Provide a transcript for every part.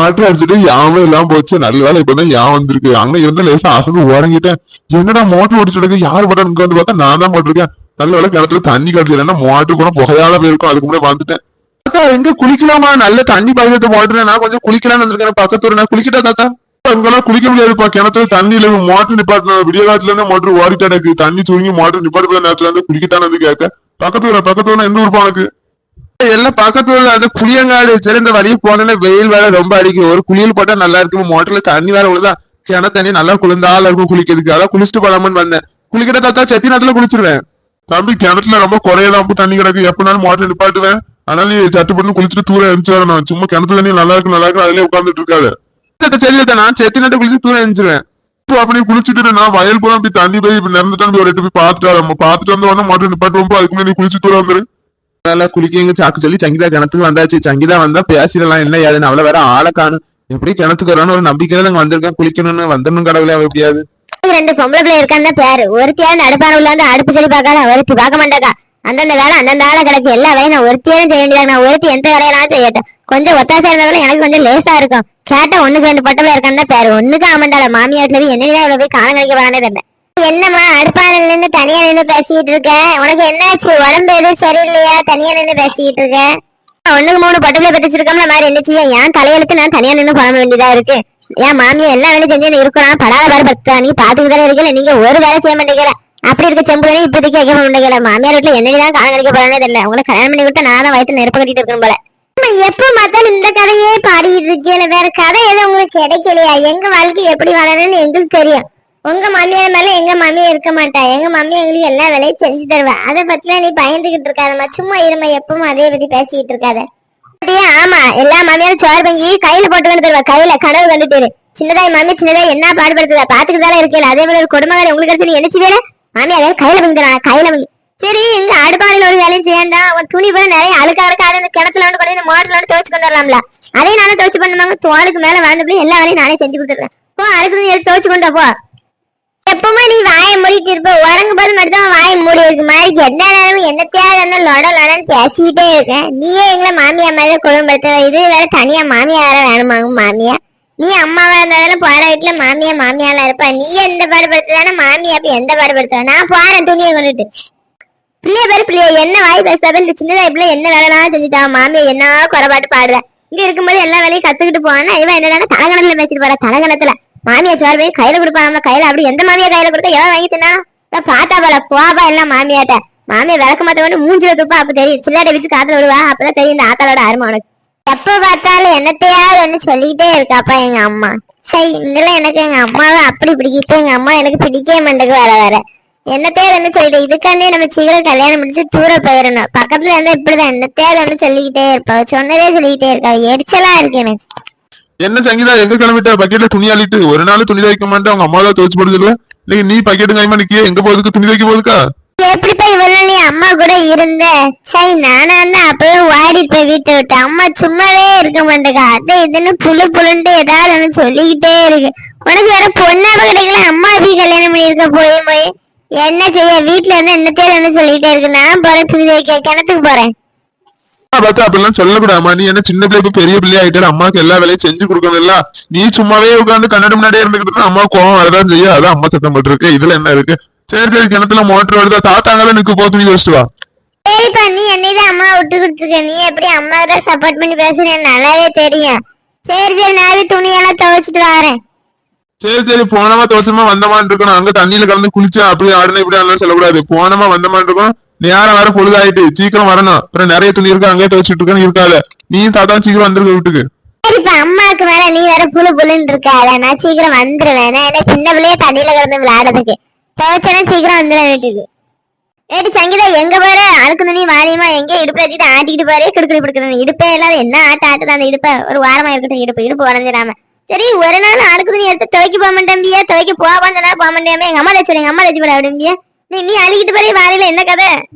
Motor அடிச்சுட்டு யாவும் எல்லாம் போச்சு. நல்ல வேலை இப்பதான் யான் வந்திருக்கு. அங்க இருந்த லேசா அசந்து உறங்கிட்டேன். என்னடா மோட்டர் ஓடிச்சுடுங்க யாரு படம் வந்து பார்த்தா நான் தான் போட்டிருக்கேன். நல்ல வேலை கிணத்துல தண்ணி கிடைச்சதுன்னா மோட்டர் போனா புகையால போயிருக்கும். அதுக்கு முன்னாடி வந்துட்டேன். தாத்தா எங்க குளிக்கலாமா? நல்ல தண்ணி பாய்ச்சத்தை போட்டுறேன். நான் கொஞ்சம் குளிக்கலாம்னு வந்திருக்கேன் பக்கத்தூர். நான் குளிக்கிட்டா தாத்தா? அங்கெல்லாம் குளிக்க முடியாதுப்பா. கிணத்துல தண்ணி இல்ல. மோட்டர் நிப்பாட்டின விடிய காலத்துல இருந்து மோட்டர் ஓடிட்டா எனக்கு தண்ணி சுருங்கி மோட்டர் நிப்பாட்டு நேரத்துல இருந்து குளிக்கட்டான்னு வந்து கேட்க. பக்கத்தூர் எந்த ஊர் உனக்கு? எல்லாம் பக்கத்துல அந்த புளியங்காடு. சரி இந்த வழியை போனேன்னா வெயில் வேலை ரொம்ப அடிக்கும். ஒரு குளியல் போட்டா நல்லா இருக்கும். மோட்டர்ல தண்ணி வேற உள்ளதா கிணறு தண்ணி நல்லா குளிர்ந்தால இருக்கும் குளிக்கிறதுக்கு. அதான் குளிச்சுட்டு போலாமன்னு வந்தேன். குளிக்கிட்ட தாத்தா செத்தி நேரத்துல குளிச்சிருவேன். தம்பி கிணத்துல ரொம்ப குறையலாம் தண்ணி கிடக்கு. எப்பனாலும் மோட்டர் நிப்பாட்டுவேன். அதனால நீ சட்டு பண்ணு குளிச்சுட்டு தூரம் எரிச்சு வரணும். சும்மா கிணத்து தண்ணி நல்லா இருக்கு அதுலயே உட்காந்துட்டு இருக்காது. சரி நான் செத்தி நேரத்தை குளிச்சு தூரம் எரிஞ்சிருவேன். இப்போ அப்படி குளிச்சுட்டு நான் வயல் போல அப்படி தண்ணி போய் நிறந்துட்டு ஒரு எட்டு போய் பாத்துட்டு வந்து மோட்டர் நிப்பாட்டுவோம். அதுக்கு முன்னாடி நீ குளிச்சு தூரம் வந்துரு. குளிக்க சாக்கு சொல்லி சங்கீதா கிணத்துக்கு வந்தாச்சு. சங்கீதா வந்தா பேசிடலாம் என்ன ஏதுன்னு. அவளை வேற ஆளை காணும். எப்படி கிணத்துக்கு வரணும் ஒரு நம்பிக்கையில நாங்க வந்திருக்கேன். குளிக்கணும்னு வந்துடணும் கடவுளே. அவ எப்படியாது ரெண்டு பொம்பளை பிள்ளை இருக்கான்னு பேரு. ஒருத்தியாவது அடுப்பான உள்ள இருந்து அடுப்பு சொல்லி பார்க்காத. ஒருத்தி பார்க்க மாட்டாக்கா. அந்தந்த வேலை அந்தந்த ஆளை கிடக்கு. எல்லா வேலையும் நான் ஒருத்தியாரும் செய்ய வேண்டியதாக. நான் ஒருத்தி எந்த வேலையெல்லாம் செய்யட்டும். கொஞ்சம் ஒத்தாசா இருந்தாலும் எனக்கு கொஞ்சம் லேசா இருக்கும். கேட்டா ஒண்ணுக்கு ரெண்டு பொட்டை பிள்ளை இருக்கான்னு தான் பேரு. ஒண்ணுக்கு ஆமாண்டால மாமியாட்டுல போய் என்னதான் இவ்வளவு போய் காலம் கழிக்க வரானே தெரியல. என்னம்மா அடுப்பானில இருந்து தனியா நின்று பேசிட்டு இருக்க? உனக்கு என்னாச்சு? உடம்பு எதுவும் சரியில்லையா? தனியா நின்று பேசிட்டு இருக்க? ஒண்ணுக்கு மூணு பொட்டை பத்திச்சிருக்கோம்ல மாதிரி என்ன செய்ய? ஏன் தலையெழுத்து நான் தனியா நின்று புலம்ப வேண்டியதா இருக்கு. ஏன் மாமியா எல்லா வேலையும் செஞ்சு இருக்கணும். படாத பாடு பத்தா நீ பாத்துக்கிட்டே இருக்கல. நீங்க ஒரு வேலை செய்ய மாட்டேங்கல. அப்படி இருக்க செம்பு தானே இப்போதைக்கு வைக்க மாட்டேங்கல. மாமியார் வீட்டுல என்னதான் காலம் கழிக்க போறானே தெரியல. உங்களை கல்யாணம் பண்ணி விட்டா நான் தான் வயிற்று நெருப்பு கட்டிட்டு இருக்கணும் போல. எப்ப பார்த்தாலும் இந்த கதையே பாடிட்டு இருக்கீங்க. வேற கதை எதுவும் உங்களுக்கு கிடைக்கலையா? எங்க வாழ்க்கை எப்படி வாழணும்னு எங்களுக்கு தெரியும். உங்க மாமியார் மேல எங்க மாமியா இருக்க மாட்டா. எங்க மாமியா எங்களுக்கு எல்லா வேலையும் செஞ்சு தருவா. அதை பத்திலாம் நீ பயந்துகிட்டு இருக்காதம்மா. சும்மா இருமா. எப்பவும் அதே பத்தி பேசிட்டு இருக்காத. ஆமா எல்லா மாமியாரும் சோறு பங்கி கையில போட்டு வந்து தருவா. கையில கனவு கண்டுட்டு சின்னதாய் மாமியா சின்னதாய் என்ன பாடுபடுத்துதா பாத்துக்கிட்டாலும் இருக்கல. அதே மாதிரி ஒரு குடும்பம் உங்களுக்கு கிடைச்சு என்ன செய்வேன்? மாமியா கையில பங்கி தரா. கையில பங்கி சரி எங்க அடுப்பாளையில ஒரு வேலையும் செய்யாண்டா. உன் துணி போல நிறைய அழுக்கா அந்த கிணத்துல வந்து கொண்டு மோட்டர்ல வந்து துவச்சு கொண்டு வரலாம்ல. அதையும் நானே துவச்சு பண்ணுவாங்க. தோளுக்கு மேல வாழ்ந்து எல்லா வேலையும் நானே செஞ்சு கொடுத்துருக்கேன். போ அழுக்கு துணி எடுத்து துவச்சு கொண்டு போ. எப்பவுமே நீ வாயை மூடிட்டு இருப்ப. உறங்கு போது மட்டும்தான் வாயை மூடி இருக்கு மாதிரி எந்த நேரமும் என்னத்தையாவது லொடன்னு பேசிக்கிட்டே இருக்கேன். நீயே எங்களை மாமியா மாதிரி குடும்பப்படுத்த. இது வேற தனியா மாமியா வேற வேணுமாங்க. மாமியா நீ அம்மாவா இருந்தாலும் போற வீட்டுல மாமியாலாம் இருப்பா. நீ எந்த பாடுபடுத்தானே மாமியா அப்ப எந்த பாடுபடுத்த. நான் போறேன் துணியை கொண்டுட்டு. பிள்ளைய பேரு பிள்ளைய என்ன வாய் பேசாத. இந்த சின்னதா இப்ப என்ன வேலைனாலும் செஞ்சுட்டா. மாமியா என்ன குறைபாட்டு பாடுற. இங்க இருக்கும்போது எல்லா வேலையும் கத்துக்கிட்டு போவானா. இவன் என்னடா தலகணத்துல பேசிட்டு போற. தலகணத்துல மாமியா சோறு போய் கையில கொடுப்பாங்க. கையில அப்படி எந்த மாமியா கையில கொடுத்தா எவன் வாங்கி தின்னா பாத்தா போல போவா எல்லாம் மாமியாட்ட. மாமியா விளக்க மாத்த வந்து மூஞ்சில துப்பா. அப்ப தெரியும் சில்லாட்டை வச்சு காத்துல விடுவா. அப்பதான் தெரியும் இந்த ஆத்தாளோட அருமை உனக்கு. எப்ப பார்த்தாலும் என்னத்தையாவது ஒண்ணு சொல்லிக்கிட்டே இருக்காப்பா எங்க அம்மா. சரி இதெல்லாம் எனக்கு எங்க அம்மாவை அப்படி பிடிக்கிட்டு எங்க அம்மா எனக்கு பிடிக்கவே மாட்டேங்குது. வர என்னத்தையாவது ஒண்ணு சொல்லிட்டு இதுக்காண்டே நம்ம சீக்கிரம் கல்யாணம் முடிச்சு தூர போயிடணும். பக்கத்துல இருந்தா இப்படிதான் என்னத்தையாவது ஒண்ணு சொல்லிக்கிட்டே இருப்பா. சொன்னதே சொல்லிக்கிட்டே இருக்கா. எரிச்சலா இருக்கு எனக்கு. என்ன சங்கீதா எங்க கிளம்பிட்ட? பக்கெட்ல துணி அள்ளிட்டு ஒரு நாள் துணி துவைக்க மாட்டேன். அவங்க அம்மா தான் துவைச்சு போடுது இல்ல. நீ பக்கெட்டு கைமா நிக்கிய எங்க போறதுக்கு துணி துவைக்க போதுக்கா? எப்படிப்பா இவ்வளவு நீ அம்மா கூட இருந்த? சரி நானா அப்பவே ஓடிட்டு போய் வீட்டை விட்டு. அம்மா சும்மாவே இருக்க மாட்டேங்க. அது இதுன்னு புழுன்ட்டு ஏதாவது ஒண்ணு சொல்லிக்கிட்டே இருக்கு. உனக்கு வேற பொண்ணாவ கிடைக்கல. அம்மா அப்படி கல்யாணம் பண்ணிருக்க போய் என்ன செய்ய? வீட்டுல இருந்து என்னத்தையும் ஒண்ணு சொல்லிக்கிட்டே இருக்கு. நான் போறேன் துணி துவைக்க. கிணத்துக்கு போறேன். பார்த்தா அப்படிலாம் சொல்லக்கூடாமா. நீ என்ன சின்ன பிள்ளைக்கு பெரிய பிள்ளை ஆயிட்டாரு. அம்மாக்கு எல்லா வேலையும் செஞ்சு கொடுக்கணும் இல்ல. நீ சும்மாவே உட்காந்து கண்ணாடி முன்னாடியே இருந்துக்கிட்டு அம்மா கோவம் வரதான் செய்ய. அதான் அம்மா சத்தம் போட்டு இருக்கு. இதுல என்ன இருக்கு? சரி கிணத்துல மோட்டர் வருதா தாத்தாங்கள நிக்கு போ துணி வச்சுட்டு வா. சரிப்பா நீ என்னதான் அம்மா விட்டு கொடுத்துருக்க. நீ எப்படி அம்மா தான் சப்போர்ட் பண்ணி பேசுறேன் நல்லாவே தெரியும். சரி நான் துணியெல்லாம் துவைச்சிட்டு வரேன். சரி போனமா துவச்சமா வந்தமான்னு இருக்கணும். அங்க தண்ணியில கலந்து குளிச்சா அப்படி ஆடுனா இப்படி ஆடலாம் சொல்லக்கூடாது. போனமா வந்தமான்னு இருக்கணும். நேரம் வேற பொழுதாயிட்டு சீக்கிரம் வரணும். அப்புறம் நிறைய துணி இருக்கு அங்கே துவச்சிட்டு இருக்கேன்னு இருக்காது. நீ தாத்தா சீக்கிரம் வந்துருக்க வீட்டுக்கு. சரிப்பா அம்மாவுக்கு வேற நீ வேற புழுன்னு இருக்காத. நான் சீக்கிரம் வந்துருவேன். ஏன்னா சின்ன பிள்ளைய தண்ணியில கிடந்து விளையாடுறதுக்கு துவைச்சனா சீக்கிரம் வந்துடுவேன் வீட்டுக்கு. ஏடி சங்கீதா எங்க போற? அழுக்கு துணி வாரியமா எங்க இடுப்பு வச்சுட்டு ஆட்டிக்கிட்டு போறே. கிடுக்கிட்டு பிடிக்கணும். இடுப்பே இல்லாத என்ன ஆட்டு அந்த இடுப்ப ஒரு வாரமா இருக்கட்டும். இடுப்பு உடஞ்சிடாம. சரி ஒரு நாள் அழுக்கு துணி எடுத்து துவைக்க போக மாட்டேம்பியா? துவைக்க போவான்னு போக மாட்டேன். எங்க அம்மா தச்சு எங்க அம்மா தச்சு போட அப்படிம்பியா? நீ அழுகிட்டு போறே வாரியில என்ன கதை?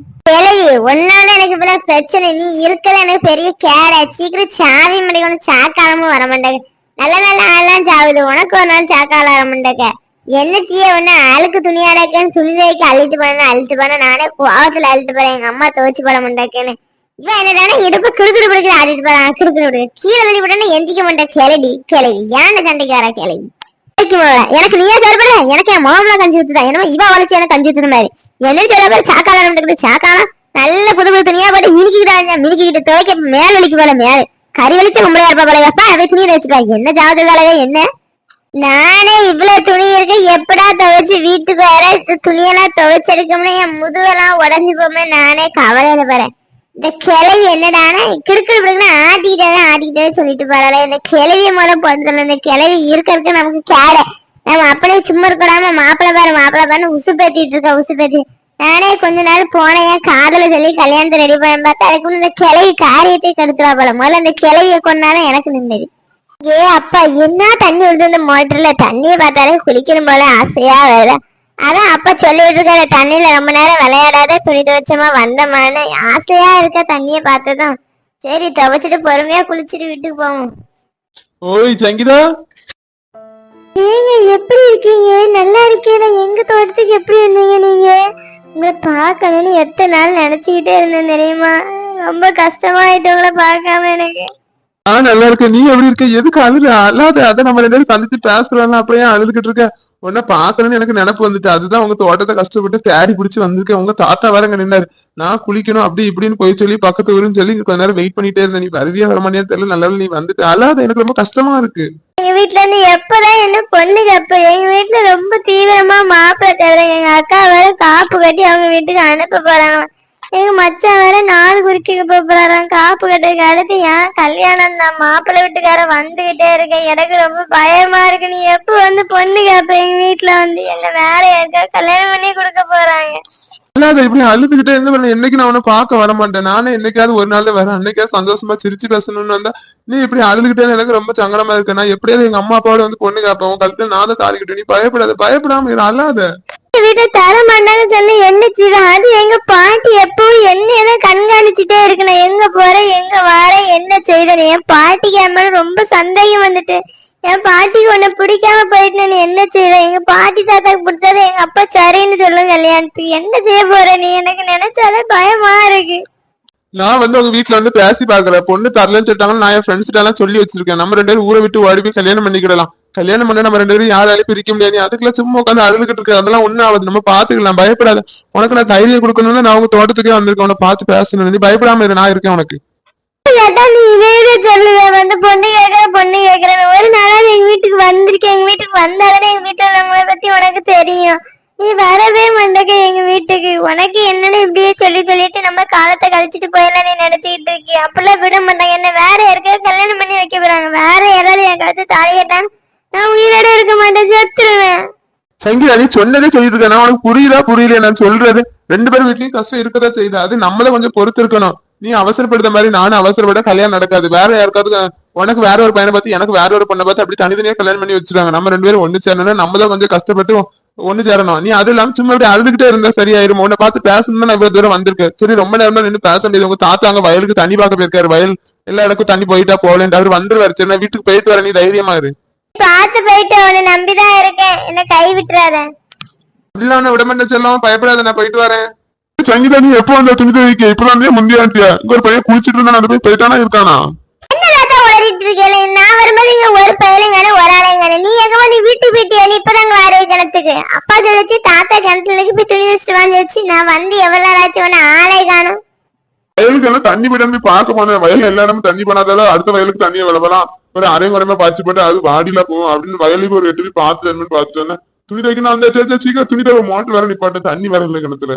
கிளவி ஒன்னால எனக்கு இப்ப பிரச்சனை. நீ இருக்கிற எனக்கு பெரிய கேட. சீக்கிரம் சாவி முடிக்கணும். சாக்காலமும் வர மாட்டேங்க. நல்ல ஆள்லாம் சாவுது. உனக்கு ஒரு நாள் சாக்கால வர மாட்டேங்க. என்ன செய்ய ஒண்ணு அழுக்கு துணியாடக்கன்னு துணி துவைக்க அள்ளிட்டு போன நானே கோவத்துல அள்ளிட்டு போறேன். எங்க அம்மா துவைச்சு போட மாட்டேன்னு இவன் என்னடானா இடுப்பு கிடுக்கிடு பிடிக்கிற ஆடிட்டு போறான். கிடுக்கிடு கீழே தள்ளி விட்டா எந்திக்க மாட்டேன். கிளவி ஏன் சண்டைக்கார கிளவி. எனக்கு நீயே சொல்ற, எனக்கு என் மாமலா கஞ்சி ஊத்துதான். என்னமோ இவ வளர்ச்சி எனக்கு கஞ்சி ஊத்துன மாதிரி என்ன சொல்ல பேர் சாக்கால நடக்குது. சாக்கானா நல்ல புது புது துணியா போட்டு மினிக்கிட்டு துவைக்க மேல் வலிக்கு போல மேல கறி வலிச்ச பொம்பளையா இருப்பா போலப்பா. அதை துணியை தச்சுப்பா. என்ன ஜாவத்துக்காலவே என்ன நானே இவ்வளவு துணி இருக்கு எப்படா துவைச்சு வீட்டுக்கு வர துணியெல்லாம் துவைச்செடுக்கணும்னு என் முதுகெல்லாம் உடஞ்சி போமே நானே கவலையில போறேன். இந்த கிளவி என்னடானா கிடுக்கிட்டு ஆட்டிக்கிட்டே சொல்லிட்டு போறாளே. இந்த கிளவிய மூலம் போட்டதில்ல. இந்த கிளவி இருக்க நமக்கு கேட. நம்ம அப்படியே சும்மா இருக்கடாம மாப்பிள்ள பாரு உசு பேத்திட்டு இருக்கா. உசு பேத்தி நானே கொஞ்ச நாள் போனேன் காதல சொல்லி கல்யாணத்தை ரெடி பண்ண பார்த்தா அதுக்கு இந்த கிளவி காரியத்தை கெடுத்துவா போல. முதல்ல இந்த கிளவிய கொண்டாதான் எனக்கு நிம்மதி. ஏ அப்பா என்ன தண்ணி விடுது இந்த மோட்டர்ல. தண்ணியை பார்த்தாலே குளிக்கணும் போல ஆசையா வருது. அதான் அப்பா சொல்லிட்டு இருக்காரு தண்ணியில ரொம்ப நேரம் விளையாடாத துணி துவச்சமா வந்தமான்னு. ஆசையா இருக்க தண்ணிய பார்த்ததும் சரி துவைச்சிட்டு பொறுமையா குளிச்சுட்டு வீட்டுக்கு போவோம். ஓய் சங்கீதா, ஏங்க எப்படி இருக்கீங்க? நல்லா இருக்கீங்க. எங்க தோட்டத்துக்கு எப்படி இருந்தீங்க நீங்க? உங்களை பார்க்கணும்னு எத்தனை நாள் நினைச்சுக்கிட்டே இருந்தேன் தெரியுமா? ரொம்ப கஷ்டமாயிட்டு உங்களை பார்க்காம எனக்கு. நல்லா இருக்க. நீ எப்படி இருக்க? எதுக்கு அழுது அல்லாத? அதை நம்ம ரெண்டு பேரும் சந்திச்சு பேசலாம். அப்படியே அழுதுகிட்டு இருக்க. உன்ன பாக்கணும்னு எனக்கு நினைப்பு வந்துட்டு. அதுதான் உங்க தோட்டத்தை கஷ்டப்பட்டு தேடி பிடிச்சி வந்திருக்கேன். உங்க தாத்தா வேறங்க நின்னாரு. நான் குளிக்கணும் அப்படி இப்படின்னு போய் சொல்லி பக்கத்து ஊருன்னு சொல்லி கொஞ்ச நேரம் வெயிட் பண்ணிட்டே இருந்தேன். நீ வருவியா வரமானியா தெரியல. நல்ல நீ வந்துட்டு. அல்லாத எனக்கு ரொம்ப கஷ்டமா இருக்கு. எங்க வீட்டுல இருந்து எப்பதான் என்ன பொண்ணுக்கு அப்ப எங்க வீட்டுல ரொம்ப தீவிரமா மாப்பிள்ளை தேடுறாங்க. எங்க அக்கா வேற காப்பு கட்டி அவங்க வீட்டுக்கு அனுப்ப போறாங்க. எங்க மச்சான் வேற நாலு குறிச்சிக்கு போறாராம் காப்பு கட்டுறதுக்கு. அடுத்து ஏன் கல்யாணம் தான் மாப்பிள்ளை வீட்டுக்காரன் வந்துகிட்டே இருக்கேன். எனக்கு ரொம்ப பயமா இருக்கு. நீ எப்ப வந்து பொண்ணு கேப்ப எங்க வீட்டுல வந்து எங்க வேற யாருக்கா கல்யாணம் பண்ணி கொடுக்க போறாங்க. அல்லாத இப்படி அழுதுகிட்டே இருந்து பண்ண. என்னைக்கு நான் உன்னை பார்க்க வர மாட்டேன். நானே என்னைக்காவது ஒரு நாள் வரேன். அன்னைக்காவது சந்தோஷமா சிரிச்சு பேசணும்னு வந்தா நீ இப்படி அழுதுகிட்டே எனக்கு ரொம்ப சங்கடமா இருக்கு. நான் எப்படியாவது எங்க அம்மா அப்பாவோட வந்து பொண்ணு கேட்பேன். கழுத்துல நான் தான் தாரிக்கிட்டு. நீ பயப்படாத. பயப்படாம இரு. அல்லாத வீட்டை தர மாட்டாங்க சொன்ன என்ன செய்வேன்? அது எங்க பாட்டி எப்பவும் என்ன கண்காணிச்சுட்டே இருக்கு. நான் எங்க போறேன் எங்க வாரேன் என்ன செய்தேன். என் பாட்டிக்கு என் மேல ரொம்ப சந்தேகம் வந்துட்டு. என் பாட்டிக்கு உன்னை பிடிக்காம போயிட்டு நீ என்ன செய்வேன்? எங்க பாட்டி தாத்தாக்கு பிடிச்சது எங்க அப்பா சரின்னு சொல்லுங்க கல்யாணத்துக்கு. என்ன செய்ய போற நீ? எனக்கு நினைச்சாலே பயமா இருக்கு. நான் வந்து உங்க வீட்டுல வந்து பேசி பாக்குறேன். பொண்ணு தரலன்னு சொல்லிட்டாங்கன்னு நான் என் ஃப்ரெண்ட்ஸ் எல்லாம் சொல்லி வச்சிருக்கேன். நம்ம ரெண்டு பேரும் ஊரை விட்டு ஓடி போய் கல்யாணம் பண்ணிக்கிடலாம். கல்யாணம் பண்ண நம்ம ரெண்டு பேரும் யாராலையும் பிரிக்க முடியாது. அதுக்குள்ள சும்மா உட்காந்து அழுதுகிட்டு இருக்கு. அதெல்லாம் ஒண்ணும் ஆகுது. நம்ம பாத்துக்கலாம். பயப்படாத. உனக்கு நான் தைரியம் கொடுக்கணும்னு நான் உங்க தோட்டத்துக்கே வந்திருக்கேன். உன்னை பார்த்து பேசணும். நீ பயப்படாம இரு. நான் இருக்கேன் உனக்கு. நீ இதே சொல்லுவேன் வந்து பொண்ணு கேக்குறேன். ஒரு நாளாவது எங்க வீட்டுக்கு வந்திருக்கேன். எங்க வீட்டுக்கு வந்தாதானே எங்க வீட்டுல உள்ளவங்களை பத்தி உனக்கு தெரியும். நீ வரவே மாட்டேங்க எங்க வீட்டுக்கு. உனக்கு என்னன்னு இப்படியே சொல்லிட்டு நம்ம காலத்தை கழிச்சிட்டு போயிடலாம் நீ நினைச்சுக்கிட்டு இருக்கி. அப்பெல்லாம் விட மாட்டாங்க. என்ன வேற யாருக்காவது கல்யாணம் பண்ணி வைக்க போறாங்க. வேற யாராவது என் கழுத்து தாலி கட்டான் நான் உயிரோட இருக்க மாட்டேன். செத்துருவேன். சங்கீதா நீ சொன்னதே சொல்லிட்டு இருக்கேன். நான் உனக்கு புரியல நான் சொல்றது. ரெண்டு பேரும் வீட்லயும் கஷ்டம் இருக்கதா செய்யுது. அது நம்மள கொஞ்சம் பொறுத்து இருக்கணும். நீ அவசரப்படுத்த மாதிரி நானும் அவசரப்பட கல்யாணம் நடக்காது. வேற யாருக்காவது உனக்கு வேற ஒரு பையனை பார்த்து எனக்கு வேற ஒரு பொண்ணை பார்த்து அப்படி தனித்தனியா கல்யாணம் பண்ணி வச்சிருக்காங்க. நம்ம ரெண்டு பேரும் ஒண்ணு சேரணும். நம்ம தான் கொஞ்சம் கஷ்டப்பட்டு ஒண்ணு சேரணும். நீ அது இல்லாம சும்மா இப்படி அழுதுகிட்டே இருந்தா சரியாயிரும். உன்னை பார்த்து பேசணும்னு நான் இவ்வளவு தூரம் வந்திருக்கேன். சரி ரொம்ப நேரம் நின்று பேச முடியாது. உங்க தாத்தா அங்க வயலுக்கு தண்ணி பார்க்க போயிருக்காரு. வயல் எல்லா இடக்கும் தண்ணி போயிட்டா போகலன்ட்டு அவர் வந்துருவாரு. சரி நான் வீட்டுக்கு போயிட்டு வரேன். நீ தைரியமா இரு. பார்த்து போயிட்டு உன்னை நம்பிதான் இருக்கேன். என்ன கை விட்டுறாத. இல்ல விட மாட்டேன் செல்லம். பயப்படாத. நான் போயிட்டு வரேன். சங்கீதா நீ எப்போ வந்த துணி துவைக்க? இப்ப வந்தே முந்தியாட்டியா? இங்க ஒரு பையன் குளிச்சிட்டு இருந்தா அந்த போய் போயிட்டானா இருக்கானா? உளறிட்டு இருக்கேன். நான் வரும்போது இங்க ஒரு பையலுங்கானே ஒரு ஆளைங்கானே. நீ எங்கம்மா நீ வீட்டுக்கு போயிட்டியா? நீ இப்பதாங்க வாடகை கிணத்துக்கு அப்பா சொல்லிச்சு தாத்தா கிணத்துல போய் துணி வச்சுட்டு வாங்கி வச்சு நான் வந்து எவ்வளவு நேரம் ஆச்சு உன ஆளை காணும். வயலுக்கு எல்லாம் தண்ணி போயிட்டு பார்க்க போனேன். வயல் எல்லா இடமும் தண்ணி பண்ணாதால அடுத்த வயலுக்கு தண்ணியை விளவலாம். ஒரு அரை குறைமா பாய்ச்சி போட்டு அது வாடியில போகும் அப்படின்னு வயலுக்கு ஒரு 8 பார்த்து பார்த்துட்டு வந்தேன். துணி தைக்கணும் அந்த சீக்கிரம் துணி தவிர மோட்டர் வேற நிப்பாட்டு. தண்ணி வேற இல்லை கிணத்துல.